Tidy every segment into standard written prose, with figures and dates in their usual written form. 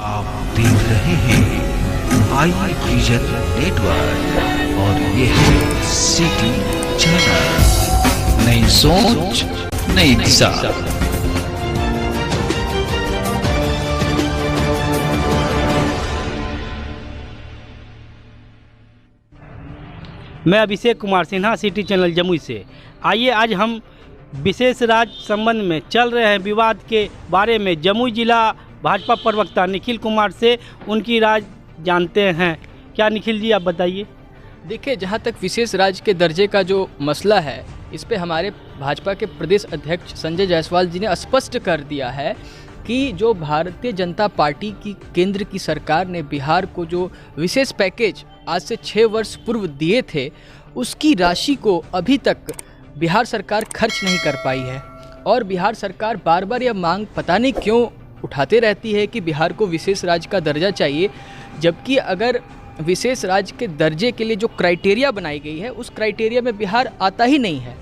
आप देख रहे हैं आई विजन नेटवर्क और ये है सिटी चैनल। नई सोच नई दिशा। मैं अभिषेक कुमार सिन्हा, सिटी चैनल जमुई से। आइए आज हम विशेष राज्य संबंध में चल रहे हैं विवाद के बारे में जमुई जिला भाजपा प्रवक्ता निखिल कुमार से उनकी राय जानते हैं। क्या निखिल जी आप बताइए। देखिए, जहाँ तक विशेष राज्य के दर्जे का जो मसला है, इस पे हमारे भाजपा के प्रदेश अध्यक्ष संजय जायसवाल जी ने स्पष्ट कर दिया है कि जो भारतीय जनता पार्टी की केंद्र की सरकार ने बिहार को जो विशेष पैकेज आज से 6 वर्ष पूर्व दिए थे, उसकी राशि को अभी तक बिहार सरकार खर्च नहीं कर पाई है। और बिहार सरकार बार बार यह मांग पता नहीं क्यों उठाते रहती है कि बिहार को विशेष राज्य का दर्जा चाहिए, जबकि अगर विशेष राज्य के दर्जे के लिए जो क्राइटेरिया बनाई गई है, उस क्राइटेरिया में बिहार आता ही नहीं है।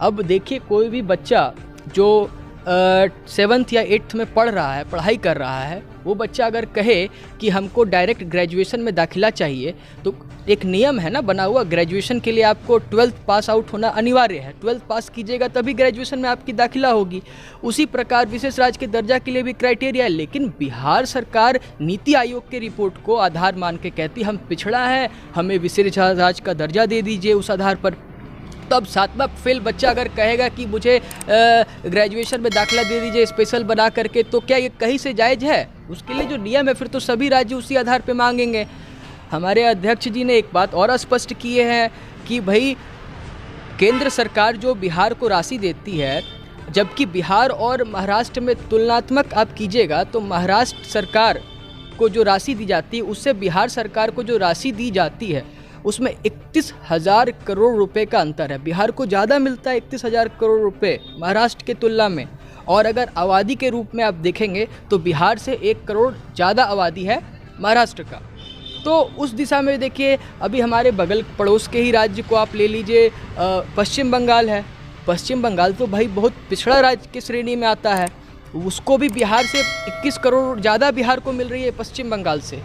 अब देखिए, कोई भी बच्चा जो 7th या 8th में पढ़ाई कर रहा है, वो बच्चा अगर कहे कि हमको डायरेक्ट ग्रेजुएशन में दाखिला चाहिए, तो एक नियम है ना बना हुआ, ग्रेजुएशन के लिए आपको 12th पास आउट होना अनिवार्य है। 12th पास कीजिएगा तभी ग्रेजुएशन में आपकी दाखिला होगी। उसी प्रकार विशेष राज्य के दर्जा के लिए भी क्राइटेरिया है, लेकिन बिहार सरकार नीति आयोग के रिपोर्ट को आधार मान के कहती हम पिछड़ा है, हमें विशेष राज्य का दर्जा दे दीजिए उस आधार पर। तब 7वां फेल बच्चा अगर कहेगा कि मुझे ग्रेजुएशन में दाखिला दे दीजिए स्पेशल बना करके, तो क्या ये कहीं से जायज़ है? उसके लिए जो नियम है फिर तो सभी राज्य उसी आधार पे मांगेंगे। हमारे अध्यक्ष जी ने एक बात और स्पष्ट किए हैं कि भाई केंद्र सरकार जो बिहार को राशि देती है, जबकि बिहार और महाराष्ट्र में तुलनात्मक आप कीजिएगा तो महाराष्ट्र सरकार को जो राशि दी जाती है उससे बिहार सरकार को जो राशि दी जाती है उसमें 31,000 करोड़ रुपए का अंतर है। बिहार को ज़्यादा मिलता है 31,000 करोड़ रुपए महाराष्ट्र के तुलना में। और अगर आबादी के रूप में आप देखेंगे तो बिहार से 1 करोड़ ज़्यादा आबादी है महाराष्ट्र का। तो उस दिशा में देखिए, अभी हमारे बगल पड़ोस के ही राज्य को आप ले लीजिए, पश्चिम बंगाल है। पश्चिम बंगाल तो भाई बहुत पिछड़ा राज्य की श्रेणी में आता है, उसको भी बिहार से 21 करोड़ ज़्यादा बिहार को मिल रही है पश्चिम बंगाल से।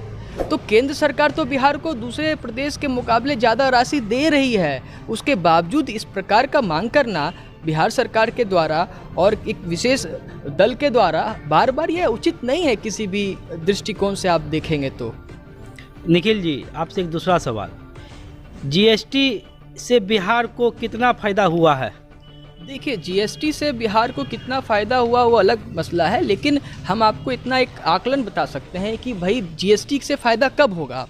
तो केंद्र सरकार तो बिहार को दूसरे प्रदेश के मुकाबले ज़्यादा राशि दे रही है, उसके बावजूद इस प्रकार का मांग करना बिहार सरकार के द्वारा और एक विशेष दल के द्वारा बार बार यह उचित नहीं है किसी भी दृष्टिकोण से आप देखेंगे तो। निखिल जी आपसे एक दूसरा सवाल, जीएसटी से बिहार को कितना फ़ायदा हुआ है? देखिए, जीएसटी से बिहार को कितना फ़ायदा हुआ वो अलग मसला है, लेकिन हम आपको इतना एक आकलन बता सकते हैं कि भाई जीएसटी से फ़ायदा कब होगा?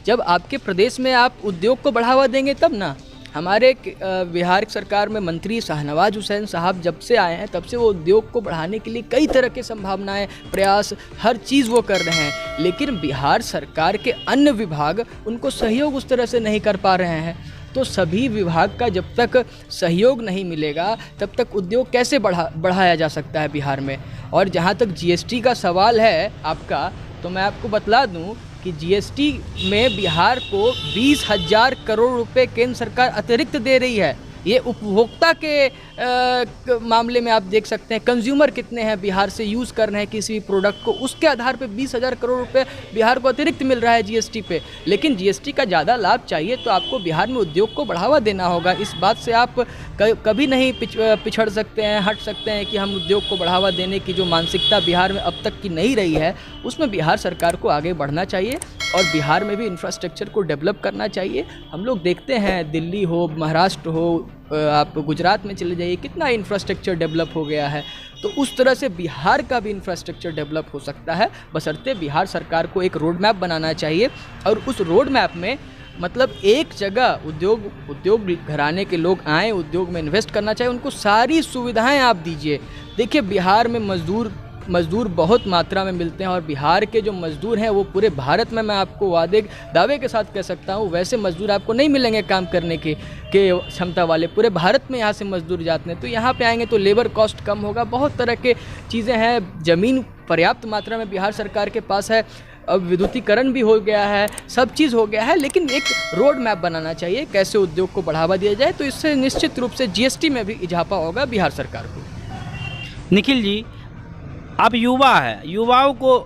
जब आपके प्रदेश में आप उद्योग को बढ़ावा देंगे तब ना। हमारे बिहार सरकार में मंत्री शाहनवाज हुसैन साहब जब से आए हैं तब से वो उद्योग को बढ़ाने के लिए कई तरह के संभावनाएं, प्रयास, हर चीज़ वो कर रहे हैं, लेकिन बिहार सरकार के अन्य विभाग उनको सहयोग उस तरह से नहीं कर पा रहे हैं। तो सभी विभाग का जब तक सहयोग नहीं मिलेगा तब तक उद्योग कैसे बढ़ाया जा सकता है बिहार में। और जहाँ तक जीएसटी का सवाल है आपका, तो मैं आपको बतला दूं कि जीएसटी में बिहार को 20,000 करोड़ रुपए केंद्र सरकार अतिरिक्त दे रही है। ये उपभोक्ता के मामले में आप देख सकते हैं कंज्यूमर कितने हैं बिहार से यूज़ कर रहे हैं किसी भी प्रोडक्ट को, उसके आधार पे 20,000 करोड़ रुपए बिहार को अतिरिक्त मिल रहा है जीएसटी पे। लेकिन जीएसटी का ज़्यादा लाभ चाहिए तो आपको बिहार में उद्योग को बढ़ावा देना होगा। इस बात से आप कभी नहीं पिछड़ सकते हैं, हट सकते हैं कि हम उद्योग को बढ़ावा देने की जो मानसिकता बिहार में अब तक की नहीं रही है, उसमें बिहार सरकार को आगे बढ़ना चाहिए और बिहार में भी इंफ्रास्ट्रक्चर को डेवलप करना चाहिए। हम लोग देखते हैं दिल्ली हो, महाराष्ट्र हो, आप गुजरात में चले जाइए, कितना इंफ्रास्ट्रक्चर डेवलप हो गया है। तो उस तरह से बिहार का भी इंफ्रास्ट्रक्चर डेवलप हो सकता है, बशर्ते बिहार सरकार को एक रोड मैप बनाना चाहिए। और उस रोड मैप में मतलब एक जगह उद्योग घराने के लोग आएँ, उद्योग में इन्वेस्ट करना चाहिए, उनको सारी सुविधाएं आप दीजिए। देखिए, बिहार में मज़दूर बहुत मात्रा में मिलते हैं और बिहार के जो मज़दूर हैं वो पूरे भारत में, मैं आपको दावे के साथ कह सकता हूँ, वैसे मज़दूर आपको नहीं मिलेंगे काम करने के क्षमता वाले। पूरे भारत में यहाँ से मज़दूर जाते हैं, तो यहाँ पे आएंगे तो लेबर कॉस्ट कम होगा। बहुत तरह के चीज़ें हैं, ज़मीन पर्याप्त मात्रा में बिहार सरकार के पास है, अब विद्युतीकरण भी हो गया है, सब चीज़ हो गया है, लेकिन एक रोड मैप बनाना चाहिए कैसे उद्योग को बढ़ावा दिया जाए। तो इससे निश्चित रूप से जीएसटी में भी इजाफा होगा बिहार सरकार को। निखिल जी, आप युवा हैं, युवाओं को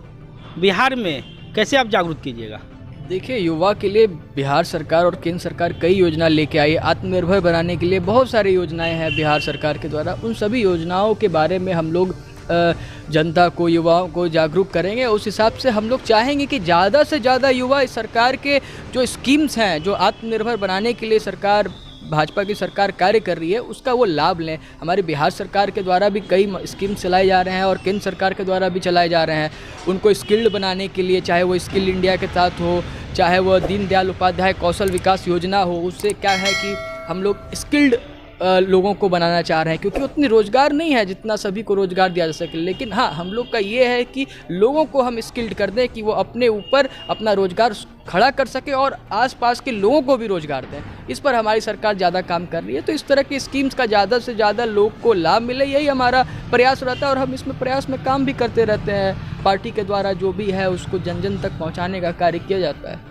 बिहार में कैसे आप जागरूक कीजिएगा? देखिए, युवा के लिए बिहार सरकार और केंद्र सरकार कई योजना लेके आई है। आत्मनिर्भर बनाने के लिए बहुत सारी योजनाएं हैं बिहार सरकार के द्वारा। उन सभी योजनाओं के बारे में हम लोग जनता को, युवाओं को जागरूक करेंगे। उस हिसाब से हम लोग चाहेंगे कि ज़्यादा से ज़्यादा युवा इस सरकार के जो स्कीम्स हैं, जो आत्मनिर्भर बनाने के लिए सरकार, भाजपा की सरकार कार्य कर रही है, उसका वो लाभ लें। हमारी बिहार सरकार के द्वारा भी कई स्कीम चलाए जा रहे हैं और केंद्र सरकार के द्वारा भी चलाए जा रहे हैं। उनको स्किल्ड बनाने के लिए, चाहे वो स्किल इंडिया के साथ हो, चाहे वो दीनदयाल उपाध्याय कौशल विकास योजना हो, उससे क्या है कि हम लोग स्किल्ड लोगों को बनाना चाह रहे हैं, क्योंकि उतनी रोज़गार नहीं है जितना सभी को रोज़गार दिया जा सके। लेकिन हाँ, हम लोग का ये है कि लोगों को हम स्किल्ड कर दें कि वो अपने ऊपर अपना रोज़गार खड़ा कर सके और आसपास के लोगों को भी रोज़गार दें। इस पर हमारी सरकार ज़्यादा काम कर रही है। तो इस तरह की स्कीम्स का ज़्यादा से ज़्यादा लोग को लाभ मिले, यही हमारा प्रयास रहता है और हम इसमें प्रयास में काम भी करते रहते हैं। पार्टी के द्वारा जो भी है उसको जन जन तक पहुँचाने का कार्य किया जाता है।